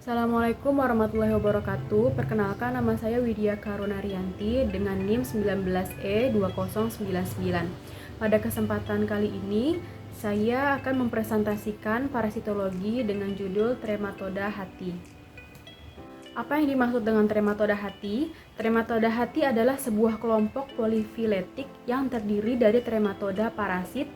Assalamualaikum warahmatullahi wabarakatuh. Perkenalkan, nama saya Widya Karunarianti dengan NIM 19E2099. Pada kesempatan kali ini, saya akan mempresentasikan parasitologi dengan judul Trematoda hati. Apa yang dimaksud dengan trematoda hati? Trematoda hati adalah sebuah kelompok polifiletik yang terdiri dari trematoda parasit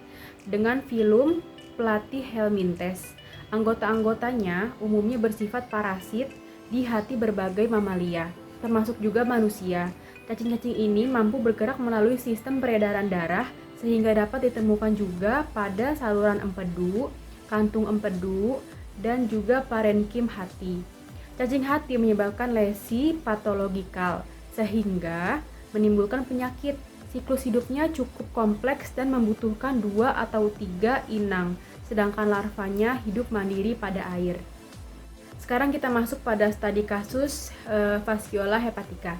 dengan filum Platyhelminthes. Anggota-anggotanya umumnya bersifat parasit di hati berbagai mamalia, termasuk juga manusia. Cacing-cacing ini mampu bergerak melalui sistem peredaran darah sehingga dapat ditemukan juga pada saluran empedu, kantung empedu, dan juga parenkim hati. Cacing hati menyebabkan lesi patologikal sehingga menimbulkan penyakit. Siklus hidupnya cukup kompleks dan membutuhkan 2 atau 3 inang, sedangkan larvanya hidup mandiri pada air. Sekarang kita masuk pada studi kasus Fasciola hepatica.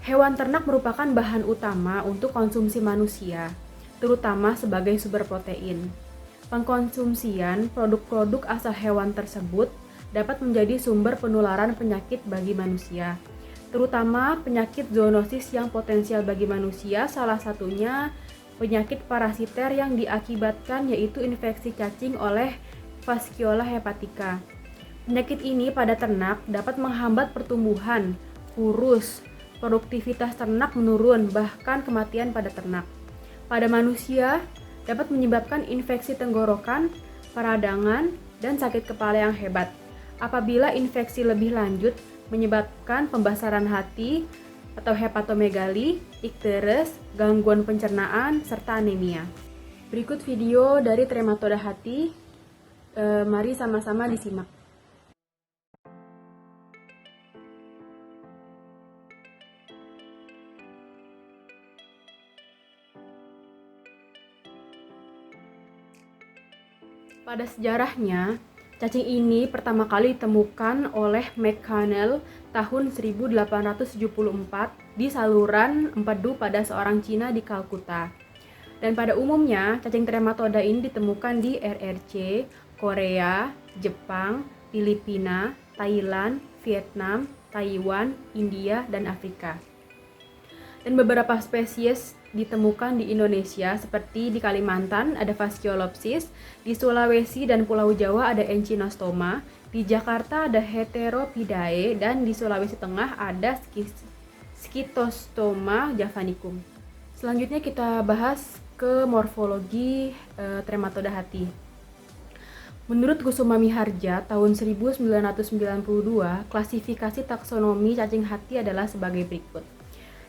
Hewan ternak merupakan bahan utama untuk konsumsi manusia, terutama sebagai sumber protein. Pengkonsumsian produk-produk asal hewan tersebut dapat menjadi sumber penularan penyakit bagi manusia, terutama penyakit zoonosis yang potensial bagi manusia, salah satunya penyakit parasiter yang diakibatkan yaitu infeksi cacing oleh Fasciola hepatica. Penyakit ini pada ternak dapat menghambat pertumbuhan, kurus, produktivitas ternak menurun, bahkan kematian pada ternak. Pada manusia dapat menyebabkan infeksi tenggorokan, peradangan, dan sakit kepala yang hebat. Apabila infeksi lebih lanjut menyebabkan pembasaran hati atau hepatomegali, ikteres, gangguan pencernaan, serta anemia. Berikut video dari trematoda hati, mari sama-sama disimak. Pada sejarahnya, cacing ini pertama kali ditemukan oleh McConnell tahun 1874 di saluran empedu pada seorang Cina di Kalkuta. Dan pada umumnya, cacing trematoda ini ditemukan di RRC, Korea, Jepang, Filipina, Thailand, Vietnam, Taiwan, India, dan Afrika. Dan beberapa spesies ditemukan di Indonesia seperti di Kalimantan ada Fasciolopsis, di Sulawesi dan Pulau Jawa ada Echinostoma, di Jakarta ada Heteropidae, dan di Sulawesi Tengah ada Schistostoma javanicum. Selanjutnya kita bahas ke morfologi trematoda hati. Menurut Kusuma Miharja tahun 1992, klasifikasi taksonomi cacing hati adalah sebagai berikut.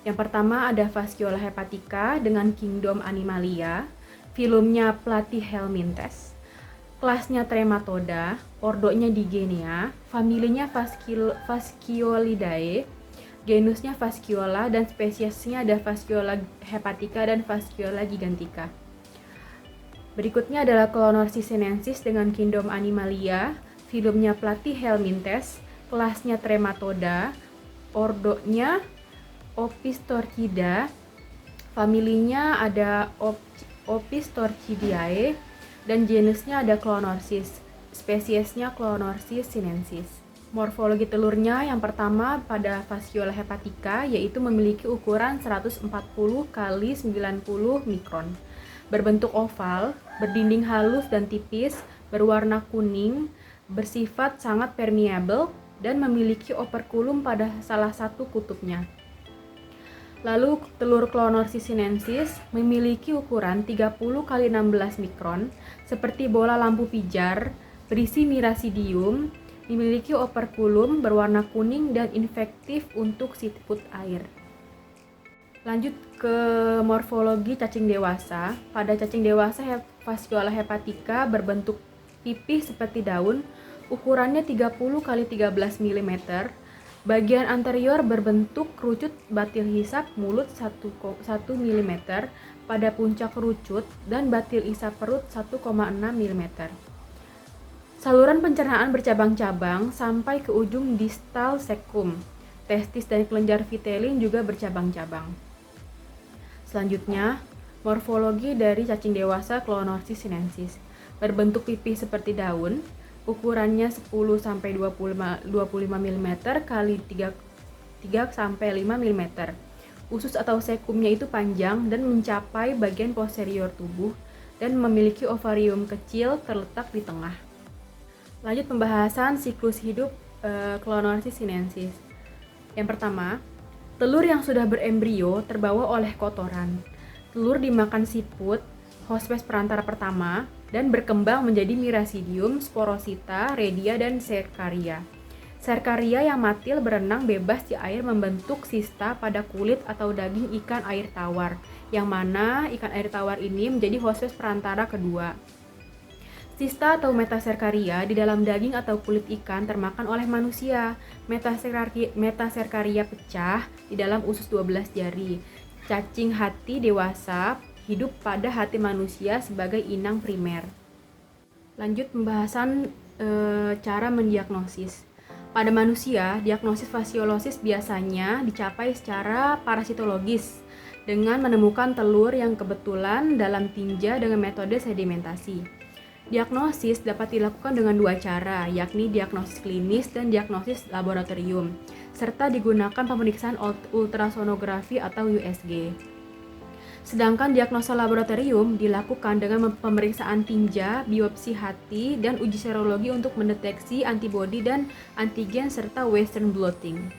Yang pertama ada Fasciola hepatica dengan kingdom Animalia, filumnya Platyhelminthes, kelasnya Trematoda, ordonya Digenea, familinya Fasciolidae, genusnya Fasciola, dan spesiesnya ada Fasciola hepatica dan Fasciola gigantica. Berikutnya adalah Clonorchis sinensis dengan kingdom Animalia, filumnya Platyhelminthes, kelasnya Trematoda, ordonya Opistorchida, familinya ada Opistorchidae, dan genusnya ada Clonorchis, spesiesnya Clonorchis sinensis. Morfologi telurnya yang pertama pada Fasciola hepatica yaitu memiliki ukuran 140 x 90 mikron, berbentuk oval, berdinding halus dan tipis, berwarna kuning, bersifat sangat permeable, dan memiliki operkulum pada salah satu kutubnya. Lalu telur Clonorchis sinensis memiliki ukuran 30 x 16 mikron, seperti bola lampu pijar, berisi mirasidium, memiliki operkulum berwarna kuning dan infektif untuk siput air. Lanjut ke morfologi cacing dewasa. Pada cacing dewasa Fasciola hepatica berbentuk pipih seperti daun, ukurannya 30 x 13 mm. Bagian anterior berbentuk kerucut batil hisap mulut 1 mm pada puncak kerucut dan batil isap perut 1,6 mm. Saluran pencernaan bercabang-cabang sampai ke ujung distal cecum. Testis dan kelenjar vitelin juga bercabang-cabang. Selanjutnya, morfologi dari cacing dewasa Clonorchis sinensis. Berbentuk pipih seperti daun, ukurannya 10-25 mm kali 3-5 mm. Usus atau sekumnya itu panjang dan mencapai bagian posterior tubuh dan memiliki ovarium kecil terletak di tengah. Lanjut pembahasan siklus hidup Clonornis sinensis. Yang pertama, telur yang sudah berembrio terbawa oleh kotoran. Telur dimakan siput, hospes perantara pertama, dan berkembang menjadi Miracidium, Sporosita, Redia, dan Cercaria. Cercaria yang matil berenang bebas di air membentuk sista pada kulit atau daging ikan air tawar, yang mana ikan air tawar ini menjadi hospes perantara kedua. Sista atau metacercaria di dalam daging atau kulit ikan termakan oleh manusia. Metacercaria pecah di dalam usus 12 jari. Cacing hati dewasa hidup pada hati manusia sebagai inang primer. Lanjut pembahasan cara mendiagnosis. Pada manusia, diagnosis fasciolosis biasanya dicapai secara parasitologis dengan menemukan telur yang kebetulan dalam tinja dengan metode sedimentasi. Diagnosis dapat dilakukan dengan dua cara, yakni diagnosis klinis dan diagnosis laboratorium, serta digunakan pemeriksaan ultrasonografi atau USG. Sedangkan diagnosa laboratorium dilakukan dengan pemeriksaan tinja, biopsi hati, dan uji serologi untuk mendeteksi antibodi dan antigen serta western blotting.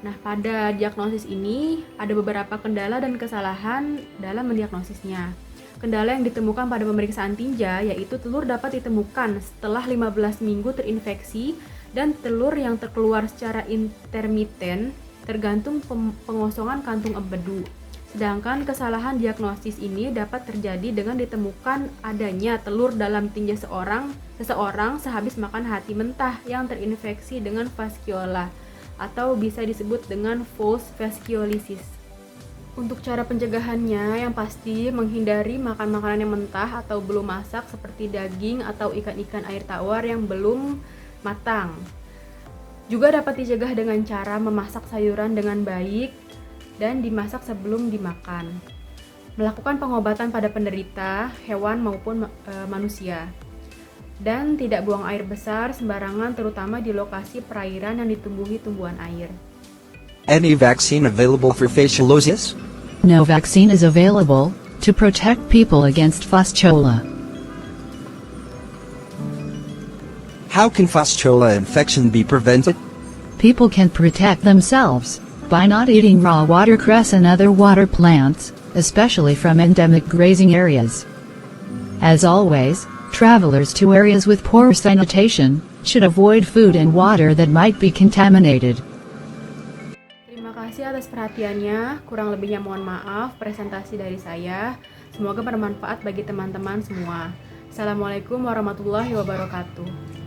Nah, pada diagnosis ini ada beberapa kendala dan kesalahan dalam mendiagnosisnya. Kendala yang ditemukan pada pemeriksaan tinja yaitu telur dapat ditemukan setelah 15 minggu terinfeksi dan telur yang terkeluar secara intermiten tergantung pengosongan kantung empedu. Sedangkan kesalahan diagnosis ini dapat terjadi dengan ditemukan adanya telur dalam tinja seseorang sehabis makan hati mentah yang terinfeksi dengan fasciola atau bisa disebut dengan false fasciolisis. Untuk cara pencegahannya yang pasti menghindari makan makanan yang mentah atau belum masak seperti daging atau ikan-ikan air tawar yang belum matang. Juga dapat dicegah dengan cara memasak sayuran dengan baik dan dimasak sebelum dimakan. Melakukan pengobatan pada penderita, hewan maupun manusia. Dan tidak buang air besar sembarangan terutama di lokasi perairan yang ditumbuhi tumbuhan air. Any vaccine available for fasciolosis? No vaccine is available to protect people against fasciola. How can fasciola infection be prevented? People can protect themselves by not eating raw watercress and other water plants, especially from endemic grazing areas. As always, travelers to areas with poor sanitation should avoid food and water that might be contaminated. Terima kasih atas perhatiannya, kurang lebihnya mohon maaf presentasi dari saya. Semoga bermanfaat bagi teman-teman semua. Assalamualaikum warahmatullahi wabarakatuh.